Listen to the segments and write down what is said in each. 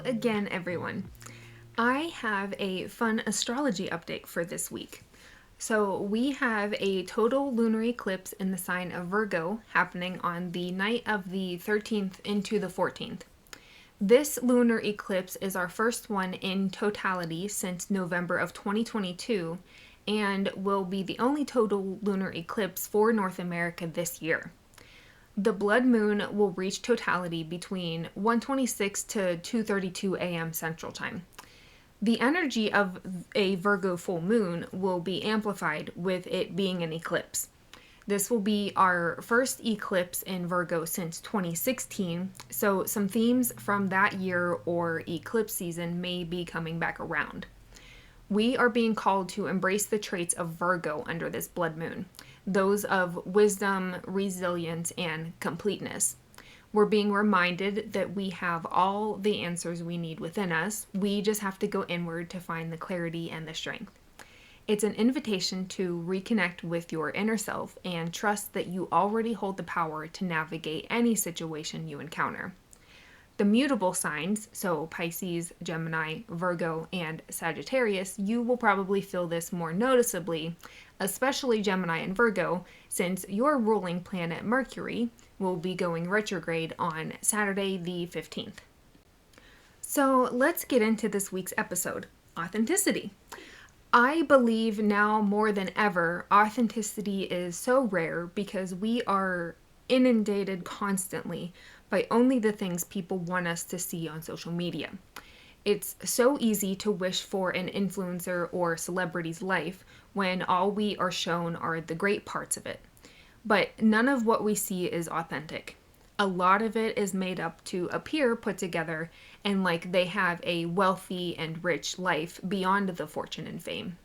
again, everyone. I have a fun astrology update for this week. So, we have a total lunar eclipse in the sign of Virgo happening on the night of the 13th into the 14th. This lunar eclipse is our first one in totality since November of 2022 and will be the only total lunar eclipse for North America this year. The blood moon will reach totality between 1:26 to 2:32 a.m. Central Time. The energy of a Virgo full moon will be amplified with it being an eclipse. This will be our first eclipse in Virgo since 2016, so some themes from that year or eclipse season may be coming back around. We are being called to embrace the traits of Virgo under this blood moon, those of wisdom, resilience, and completeness. We're being reminded that we have all the answers we need within us. We just have to go inward to find the clarity and the strength. It's an invitation to reconnect with your inner self and trust that you already hold the power to navigate any situation you encounter. The mutable signs, so Pisces, Gemini, Virgo, and Sagittarius, you will probably feel this more noticeably, especially Gemini and Virgo, since your ruling planet Mercury will be going retrograde on Saturday the 15th. So let's get into this week's episode, authenticity. I believe now more than ever, authenticity is so rare because we are inundated constantly by only the things people want us to see on social media. It's so easy to wish for an influencer or celebrity's life when all we are shown are the great parts of it. But none of what we see is authentic. A lot of it is made up to appear put together and like they have a wealthy and rich life beyond the fortune and fame.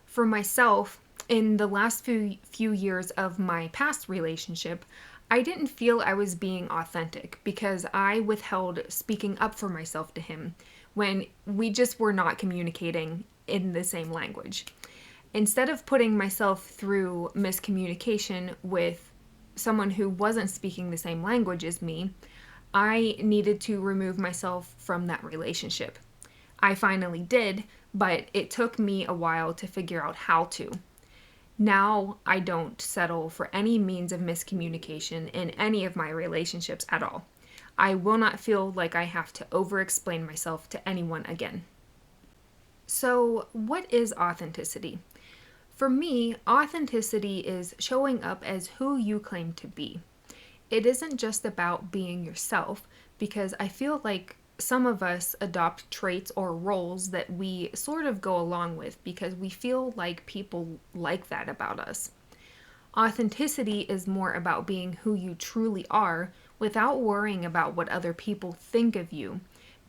For myself, in the last few years of my past relationship, I didn't feel I was being authentic because I withheld speaking up for myself to him when we just were not communicating in the same language. Instead of putting myself through miscommunication with someone who wasn't speaking the same language as me, I needed to remove myself from that relationship. I finally did, but it took me a while to figure out how to. Now I don't settle for any means of miscommunication in any of my relationships at all. I will not feel like I have to over-explain myself to anyone again. So, what is authenticity? For me, authenticity is showing up as who you claim to be. It isn't just about being yourself, because I feel like some of us adopt traits or roles that we sort of go along with because we feel like people like that about us. Authenticity is more about being who you truly are without worrying about what other people think of you,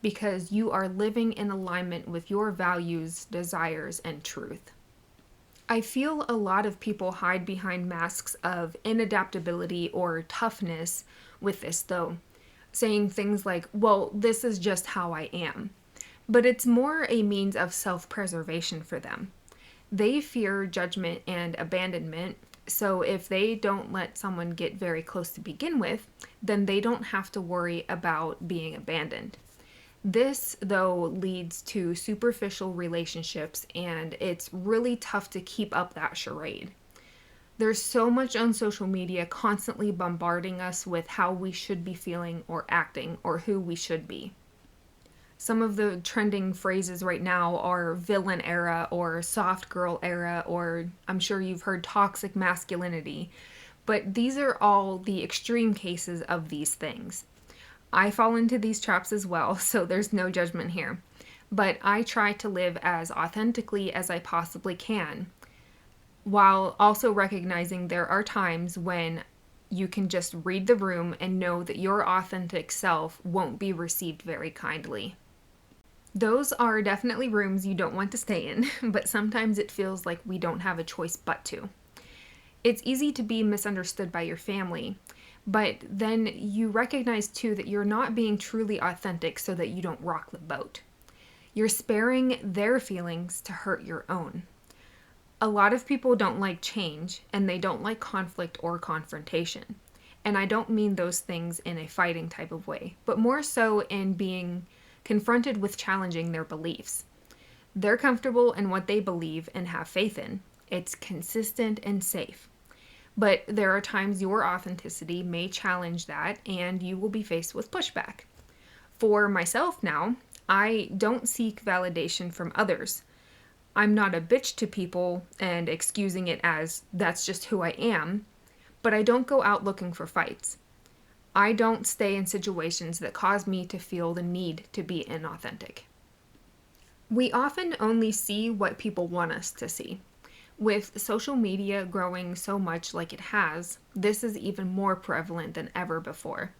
because you are living in alignment with your values, desires, and truth. I feel a lot of people hide behind masks of inadaptability or toughness with this though, saying things like, well, this is just how I am. But it's more a means of self-preservation for them. They fear judgment and abandonment, so if they don't let someone get very close to begin with, then they don't have to worry about being abandoned. This, though, leads to superficial relationships, and it's really tough to keep up that charade. There's so much on social media constantly bombarding us with how we should be feeling or acting or who we should be. Some of the trending phrases right now are villain era or soft girl era, or I'm sure you've heard toxic masculinity, but these are all the extreme cases of these things. I fall into these traps as well, so there's no judgment here. But I try to live as authentically as I possibly can, while also recognizing there are times when you can just read the room and know that your authentic self won't be received very kindly. Those are definitely rooms you don't want to stay in, but sometimes it feels like we don't have a choice but to. It's easy to be misunderstood by your family, but then you recognize too that you're not being truly authentic so that you don't rock the boat. You're sparing their feelings to hurt your own. A lot of people don't like change, and they don't like conflict or confrontation. And I don't mean those things in a fighting type of way, but more so in being confronted with challenging their beliefs. They're comfortable in what they believe and have faith in. It's consistent and safe. But there are times your authenticity may challenge that and you will be faced with pushback. For myself now, I don't seek validation from others. I'm not a bitch to people and excusing it as that's just who I am, but I don't go out looking for fights. I don't stay in situations that cause me to feel the need to be inauthentic. We often only see what people want us to see. With social media growing so much like it has, this is even more prevalent than ever before.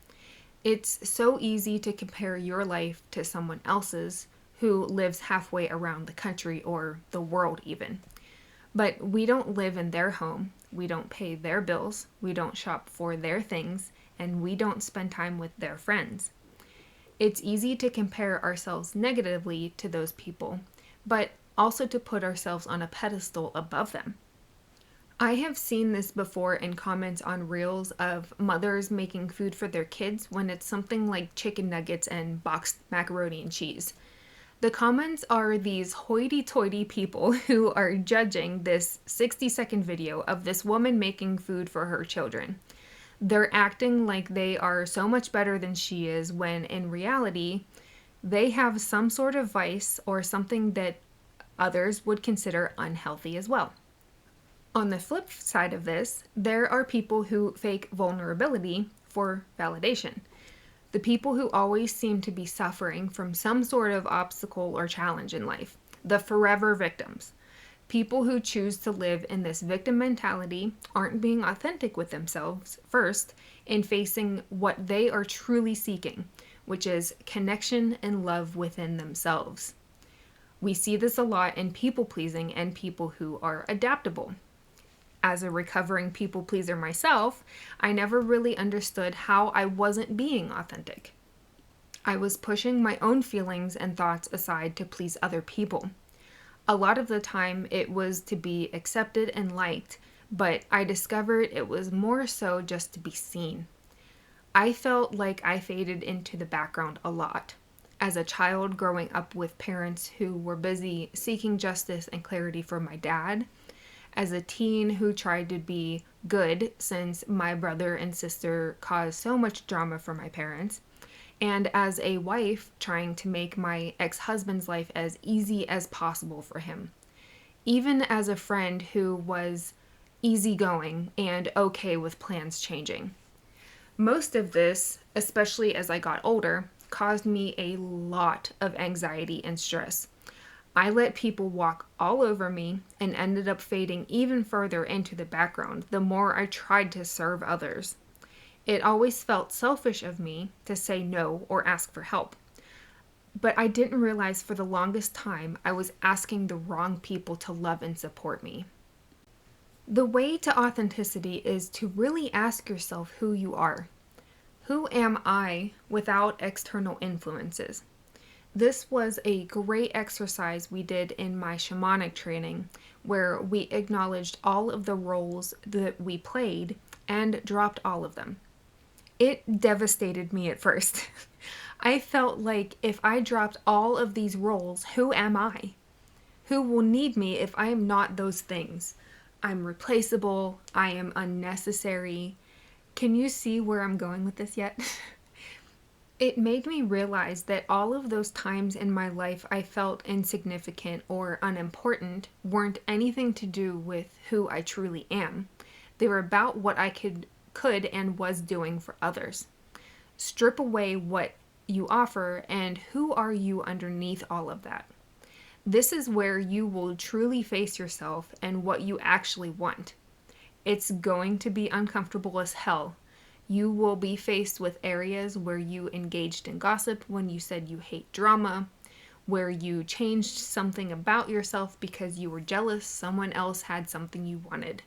It's so easy to compare your life to someone else's who lives halfway around the country or the world even. But we don't live in their home, we don't pay their bills, we don't shop for their things, and we don't spend time with their friends. It's easy to compare ourselves negatively to those people, but also to put ourselves on a pedestal above them. I have seen this before in comments on reels of mothers making food for their kids when it's something like chicken nuggets and boxed macaroni and cheese. The comments are these hoity-toity people who are judging this 60-second video of this woman making food for her children. They're acting like they are so much better than she is when in reality, they have some sort of vice or something that others would consider unhealthy as well. On the flip side of this, there are people who fake vulnerability for validation. The people who always seem to be suffering from some sort of obstacle or challenge in life. The forever victims. People who choose to live in this victim mentality aren't being authentic with themselves first in facing what they are truly seeking, which is connection and love within themselves. We see this a lot in people pleasing and people who are adaptable. As a recovering people pleaser myself, I never really understood how I wasn't being authentic. I was pushing my own feelings and thoughts aside to please other people. A lot of the time it was to be accepted and liked, but I discovered it was more so just to be seen. I felt like I faded into the background a lot. As a child growing up with parents who were busy seeking justice and clarity for my dad, as a teen who tried to be good since my brother and sister caused so much drama for my parents, and as a wife trying to make my ex-husband's life as easy as possible for him. Even as a friend who was easygoing and okay with plans changing. Most of this, especially as I got older, caused me a lot of anxiety and stress. I let people walk all over me and ended up fading even further into the background the more I tried to serve others. It always felt selfish of me to say no or ask for help. But I didn't realize for the longest time I was asking the wrong people to love and support me. The way to authenticity is to really ask yourself who you are. Who am I without external influences? This was a great exercise we did in my shamanic training where we acknowledged all of the roles that we played and dropped all of them. It devastated me at first. I felt like if I dropped all of these roles, who am I? Who will need me if I am not those things? I'm replaceable. I am unnecessary. Can you see where I'm going with this yet? It made me realize that all of those times in my life I felt insignificant or unimportant weren't anything to do with who I truly am. They were about what I could and was doing for others. Strip away what you offer and who are you underneath all of that. This is where you will truly face yourself and what you actually want. It's going to be uncomfortable as hell. You will be faced with areas where you engaged in gossip when you said you hate drama, where you changed something about yourself because you were jealous someone else had something you wanted.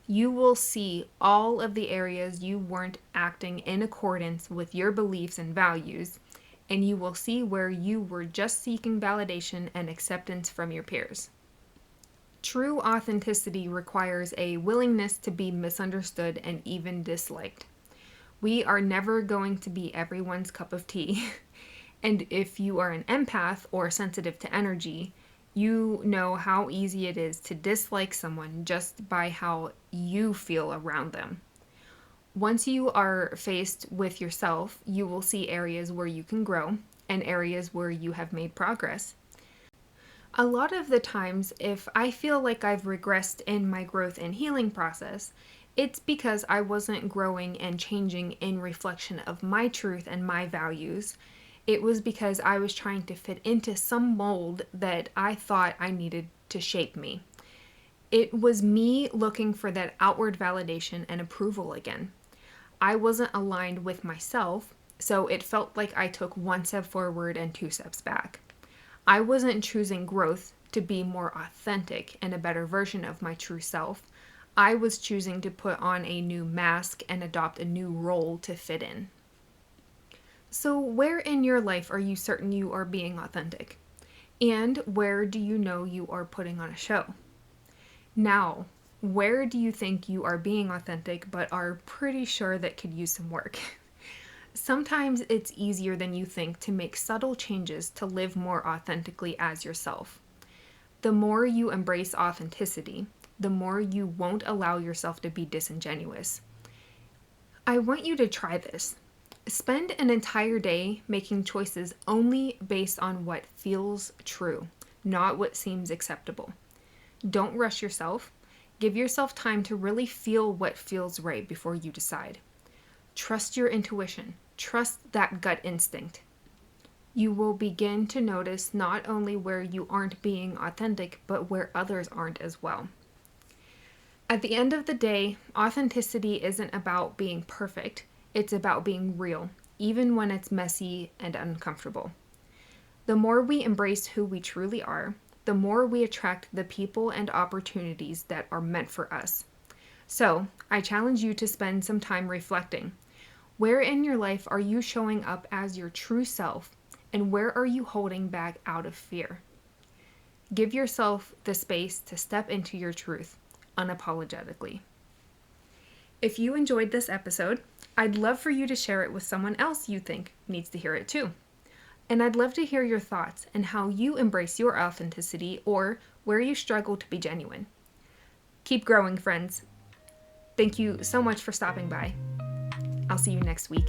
You will see all of the areas you weren't acting in accordance with your beliefs and values, and you will see where you were just seeking validation and acceptance from your peers. True authenticity requires a willingness to be misunderstood and even disliked. We are never going to be everyone's cup of tea. And if you are an empath or sensitive to energy, you know how easy it is to dislike someone just by how you feel around them. Once you are faced with yourself, you will see areas where you can grow and areas where you have made progress. A lot of the times, if I feel like I've regressed in my growth and healing process, it's because I wasn't growing and changing in reflection of my truth and my values. It was because I was trying to fit into some mold that I thought I needed to shape me. It was me looking for that outward validation and approval again. I wasn't aligned with myself, so it felt like I took one step forward and two steps back. I wasn't choosing growth to be more authentic and a better version of my true self. I was choosing to put on a new mask and adopt a new role to fit in. So, where in your life are you certain you are being authentic? And where do you know you are putting on a show? Now, where do you think you are being authentic but are pretty sure that could use some work? Sometimes it's easier than you think to make subtle changes to live more authentically as yourself. The more you embrace authenticity, the more you won't allow yourself to be disingenuous. I want you to try this. Spend an entire day making choices only based on what feels true, not what seems acceptable. Don't rush yourself. Give yourself time to really feel what feels right before you decide. Trust your intuition. Trust that gut instinct. You will begin to notice not only where you aren't being authentic, but where others aren't as well. At the end of the day, authenticity isn't about being perfect. It's about being real, even when it's messy and uncomfortable. The more we embrace who we truly are, the more we attract the people and opportunities that are meant for us. So, I challenge you to spend some time reflecting. Where in your life are you showing up as your true self, and where are you holding back out of fear? Give yourself the space to step into your truth unapologetically. If you enjoyed this episode, I'd love for you to share it with someone else you think needs to hear it too. And I'd love to hear your thoughts and how you embrace your authenticity or where you struggle to be genuine. Keep growing, friends. Thank you so much for stopping by. I'll see you next week.